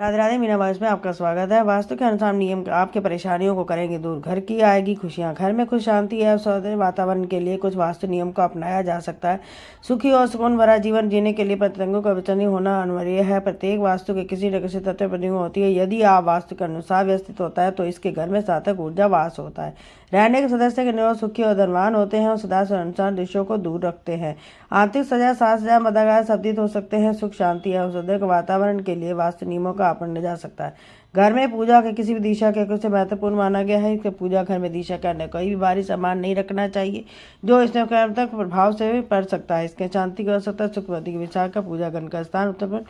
राधे राधे। मीना वास्तु में आपका स्वागत है। वास्तु के अनुसार नियम आपके परेशानियों को करेंगे दूर। घर की आएगी खुशियां। घर में खुश शांति और सौंदर्य वातावरण के लिए कुछ वास्तु नियम को अपनाया जा सकता है। सुखी और सुकून भरा जीवन जीने के लिए प्रत्यंगों का विचरण होना अनिवार्य है। प्रत्येक वास्तु के किसी न किसी तत्व प्रतिबिंब होती है। यदि आप वास्तु के अनुसार व्यवस्थित होता है तो इसके घर में सार्थक ऊर्जा वास होता है। रहने के सदस्य के निवास सुखी और धनवान होते हैं और सदा से अनुसार दृश्यों को दूर रखते हैं। आंतरिक सजा साज सजा मददगार शब्दित हो सकते हैं। सुख शांति और सौंदर्य वातावरण के लिए वास्तु नियमों का अपनाया जा सकता है। घर में पूजा के किसी भी दिशा के कुछ महत्वपूर्ण माना गया है कि पूजा घर में दिशा करने कोई भी भारी सामान नहीं रखना चाहिए जो इस नकारात्मक प्रभाव से पड़ सकता है। इसके शांति की आवश्यकता सुखवती विचार का पूजा घर का स्थान उत्तर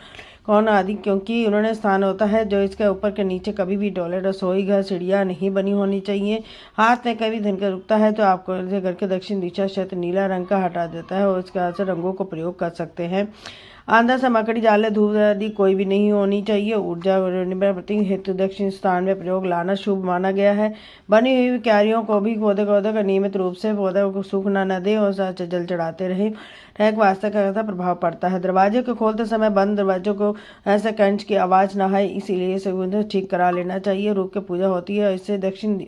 कौन आदि क्योंकि उन्होंने स्थान होता है जो इसके ऊपर के नीचे कभी भी टॉयलेट रसोई घर सीढ़ियाँ नहीं बनी होनी चाहिए। हाथ में कभी धन का रुकता है तो आपको घर के दक्षिण दिशा क्षेत्र नीला रंग का हटा देता है और इसके असर रंगों को प्रयोग कर सकते हैं। अंदर से मकड़ी जाले धूप आदि कोई भी नहीं होनी चाहिए। ऊर्जा प्रति हेतु दक्षिण स्थान में प्रयोग लाना शुभ माना गया है। बनी हुई क्यारियों को भी पौधे का नियमित रूप से पौधे को सूखना न दे और जल चढ़ाते रहे। एक वास्तु का प्रभाव पड़ता है। दरवाजे को खोलते समय बंद दरवाजों को ऐसे कंच की आवाज न आए इसीलिए इसे ठीक करा लेना चाहिए। रूप की पूजा होती है इससे दक्षिण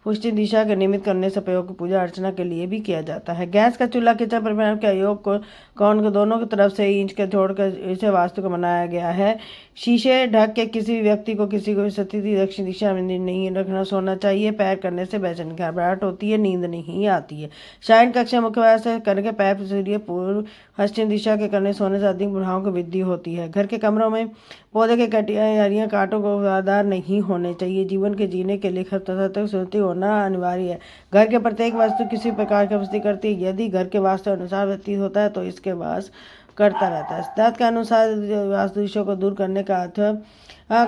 पश्चिम दिशा के निमित्त करने से प्रयोग पूजा अर्चना के लिए भी किया जाता है। गैस का चूल्हा किचन परिवार के योग को कौन को दोनों की तरफ से इंच के छोड़कर इसे वास्तु को बनाया गया है। शीशे ढक के किसी भी व्यक्ति को किसी को स्थिति दक्षिण दिशा में नहीं रखना सोना चाहिए। पैर करने से बेचैनी घबराहट होती है नींद नहीं आती है। शयन कक्ष मुख्य वार से करके पैर सूर्य पूर्व पश्चिम दिशा के करने सोने से अधिक प्रभाव की वृद्धि होती है। घर के कमरों में पौधे के कटियारियां कांटों को आधार नहीं होने चाहिए। जीवन के जीने के लिए तक सुरती होना अनिवार्य है। घर के प्रत्येक वस्तु किसी प्रकार की वस्तु करती है। यदि घर के वास्तु अनुसार व्यतीत होता है तो इसके वास करता रहता है। सिद्धांत के अनुसार वास्तु दोषों को दूर करने का अर्थ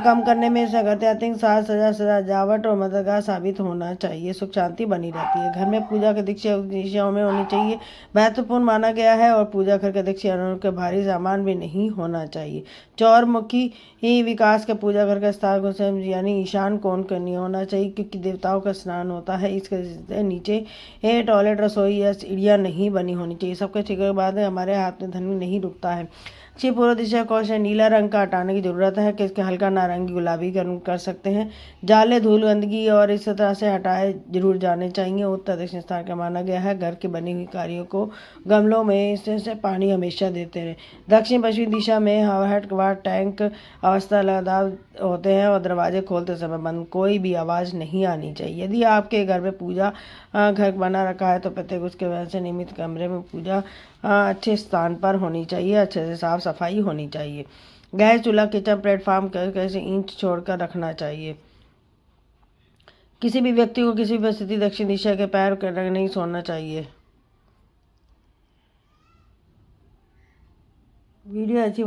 कम करने में अत्यधिक साज सजावट और मददगार साबित होना चाहिए। सुख शांति बनी रहती है। घर में पूजा के दिशाओं में होनी चाहिए महत्वपूर्ण माना गया है और पूजा घर के दीक्षा के भारी सामान भी नहीं होना चाहिए। चौरमुखी ही विकास के पूजा घर का स्थान यानी ईशान कोण करनी होना चाहिए क्योंकि देवताओं का स्नान होता है। इसके नीचे टॉयलेट रसोई या सीढ़ियाँ नहीं बनी होनी चाहिए। सबके ठीक के बाद हमारे हाथ में धन नहीं रुकता है। पूर्व दिशा कोश है नीला रंग का हटाने की जरूरत है कि इसके हल्का नारंगी गुलाबी कर सकते हैं। जाले धूल गंदगी और इस तरह से हटाए जरूर जाने चाहिए। उत्तर दक्षिण स्थान का माना गया है। घर की बनी हुई कार्यों को गमलों में इससे पानी हमेशा देते रहे। दक्षिण पश्चिमी दिशा में हवाहट कवाट टैंक अवस्था लगातार होते हैं और दरवाजे खोलते समय बंद कोई भी आवाज़ नहीं आनी चाहिए। यदि आपके घर में पूजा घर बना रखा है तो प्रत्येक उसके वजह से नियमित कमरे में पूजा अच्छे स्थान पर होनी चाहिए। अच्छे से साफ सफाई होनी चाहिए। गैस चूल्हा किचन प्लेटफॉर्म कैसे इंच छोड़कर रखना चाहिए। किसी भी व्यक्ति को किसी भी स्थिति दक्षिण दिशा के पैर कर नहीं सोना चाहिए। वीडियो अच्छी